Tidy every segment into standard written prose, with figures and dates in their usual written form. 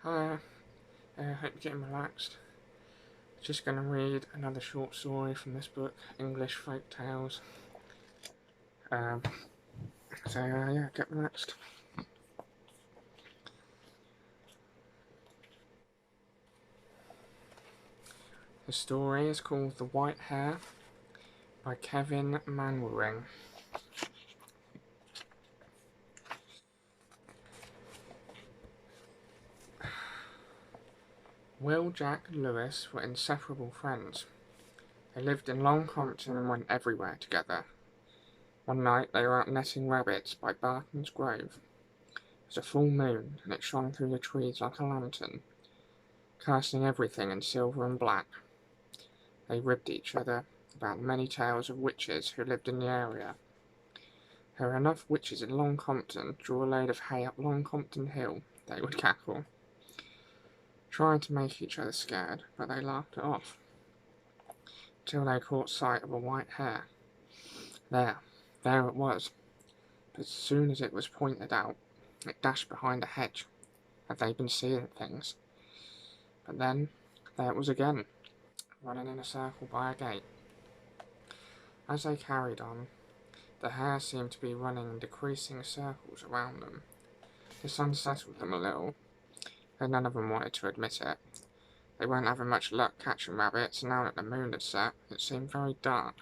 Hi, hope you're getting relaxed. Just going to read another short story from this book, English Folk Tales. Um, yeah, get relaxed. The story is called The White Hare by Kevin Manwaring. Will, Jack, and Lewis were inseparable friends. They lived in Long Compton and went everywhere together. One night they were out netting rabbits by Barton's Grove. It was a full moon, and it shone through the trees like a lantern, casting everything in silver and black. They ribbed each other about the many tales of witches who lived in the area. There were enough witches in Long Compton to draw a load of hay up Long Compton Hill, they would cackle, trying to make each other scared, but they laughed it off, till they caught sight of a white hare. There it was, but as soon as it was pointed out, it dashed behind a hedge. Had they been seeing things? But then, there it was again, running in a circle by a gate. As they carried on, the hare seemed to be running in decreasing circles around them. This unsettled them a little, though none of them wanted to admit it. They weren't having much luck catching rabbits, and now that the moon had set, it seemed very dark.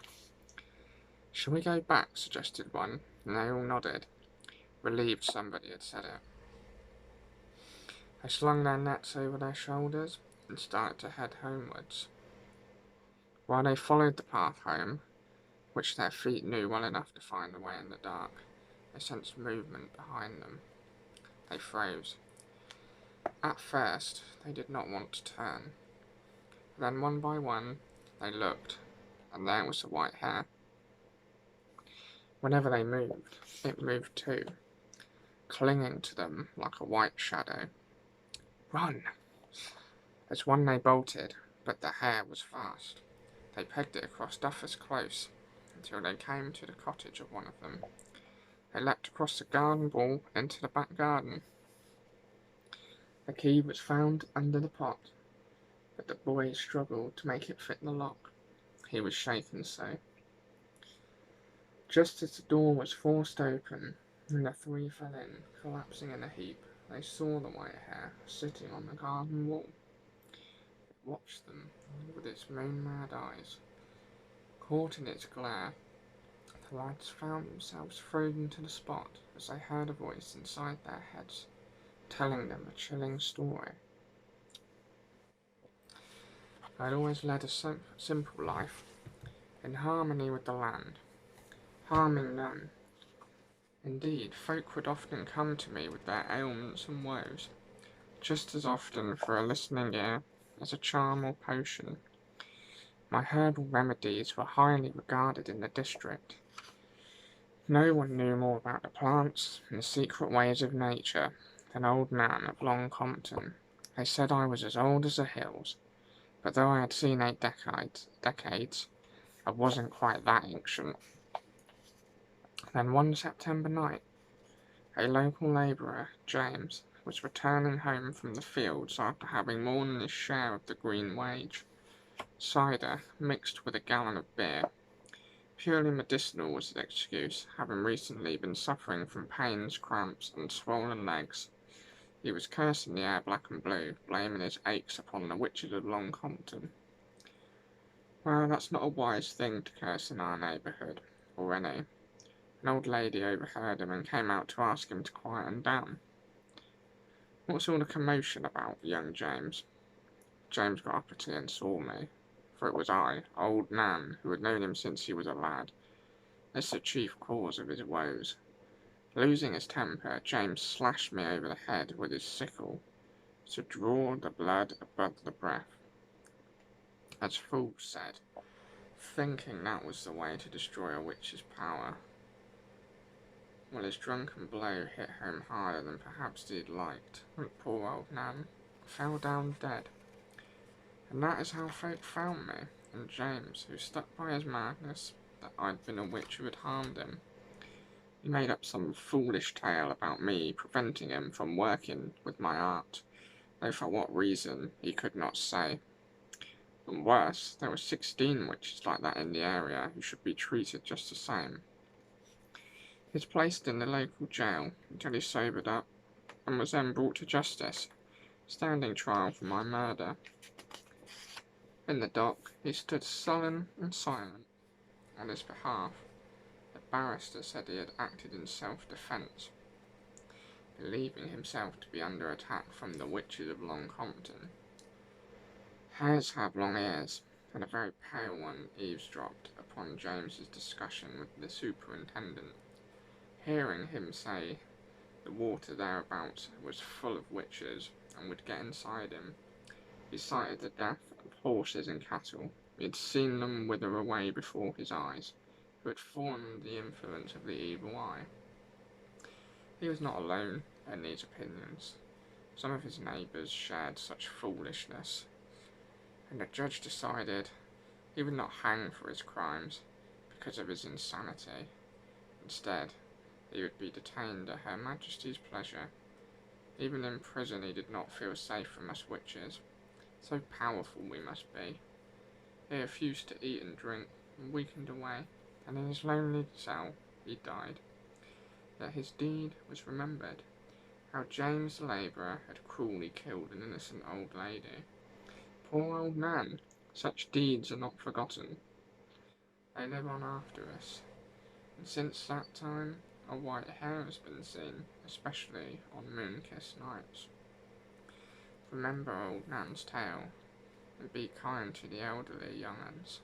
"Shall we go back?" suggested one, and they all nodded, relieved somebody had said it. They slung their nets over their shoulders and started to head homewards. While they followed the path home, which their feet knew well enough to find the way in the dark, they sensed movement behind them. They froze. At first, they did not want to turn. Then, one by one, they looked, and there was the white hare. Whenever they moved, it moved too, clinging to them like a white shadow. "Run!" As one they bolted, but the hare was fast. They pegged it across Duffer's Close until they came to the cottage of one of them. They leapt across the garden wall into the back garden. The key was found under the pot, but the boy struggled to make it fit the lock. He was shaken so. Just as the door was forced open, and the three fell in, collapsing in a heap, they saw the white hare sitting on the garden wall. It watched them with its moon-mad eyes. Caught in its glare, the lads found themselves frozen to the spot as they heard a voice inside their heads, telling them a chilling story. I had always led a simple life, in harmony with the land, harming none. Indeed, folk would often come to me with their ailments and woes, just as often for a listening ear as a charm or potion. My herbal remedies were highly regarded in the district. No one knew more about the plants and the secret ways of nature than old Nan of Long Compton. They said I was as old as the hills, but though I had seen 8 decades, I wasn't quite that ancient. Then one September night, a local labourer, James, was returning home from the fields after having more than his share of the green wage. Cider, mixed with a gallon of beer. Purely medicinal was his excuse, having recently been suffering from pains, cramps, and swollen legs. He was cursing the air black and blue, blaming his aches upon the witches of Long Compton. Well, that's not a wise thing to curse in our neighbourhood, or any. An old lady overheard him and came out to ask him to quieten down. "What's all the commotion about, young James?" James got uppity and saw me, for it was I, old Nan, who had known him since he was a lad, as the chief cause of his woes. Losing his temper, James slashed me over the head with his sickle, to draw the blood above the breath, as fools said, thinking that was the way to destroy a witch's power. Well, his drunken blow hit home harder than perhaps he'd liked, and poor old Nan fell down dead. And that is how folk found me, and James, who stuck by his madness that I'd been a witch who had harmed him. He made up some foolish tale about me preventing him from working with my art, though for what reason he could not say. And worse, there were 16 witches like that in the area who should be treated just the same. He was placed in the local jail until he sobered up, and was then brought to justice, standing trial for my murder. In the dock, he stood sullen and silent. On his behalf, the barrister said he had acted in self-defence, believing himself to be under attack from the witches of Long Compton. Hares have long ears, and a very pale one eavesdropped upon James's discussion with the superintendent, hearing him say the water thereabouts was full of witches and would get inside him. He cited the death of horses and cattle. He had seen them wither away before his eyes, who had fallen under the influence of the evil eye. He was not alone in these opinions. Some of his neighbours shared such foolishness, and the judge decided he would not hang for his crimes because of his insanity. Instead, he would be detained at Her Majesty's pleasure. Even in prison he did not feel safe from us witches. So powerful we must be. He refused to eat and drink, and weakened away, and in his lonely cell he died. Yet his deed was remembered, how James the labourer had cruelly killed an innocent old lady. Poor old man, such deeds are not forgotten. They live on after us, and since that time a white hare has been seen, especially on moon-kissed nights. Remember old Nan's tale, and be kind to the elderly young uns,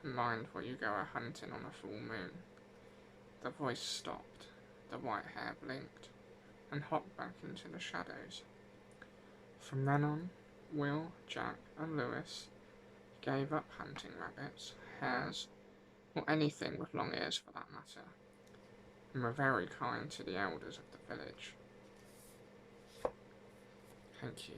and mind what you go a-hunting on a full moon. The voice stopped, the white hare blinked, and hopped back into the shadows. From then on, Will, Jack, and Lewis gave up hunting rabbits, hares, or anything with long ears for that matter, and were very kind to the elders of the village. Thank you.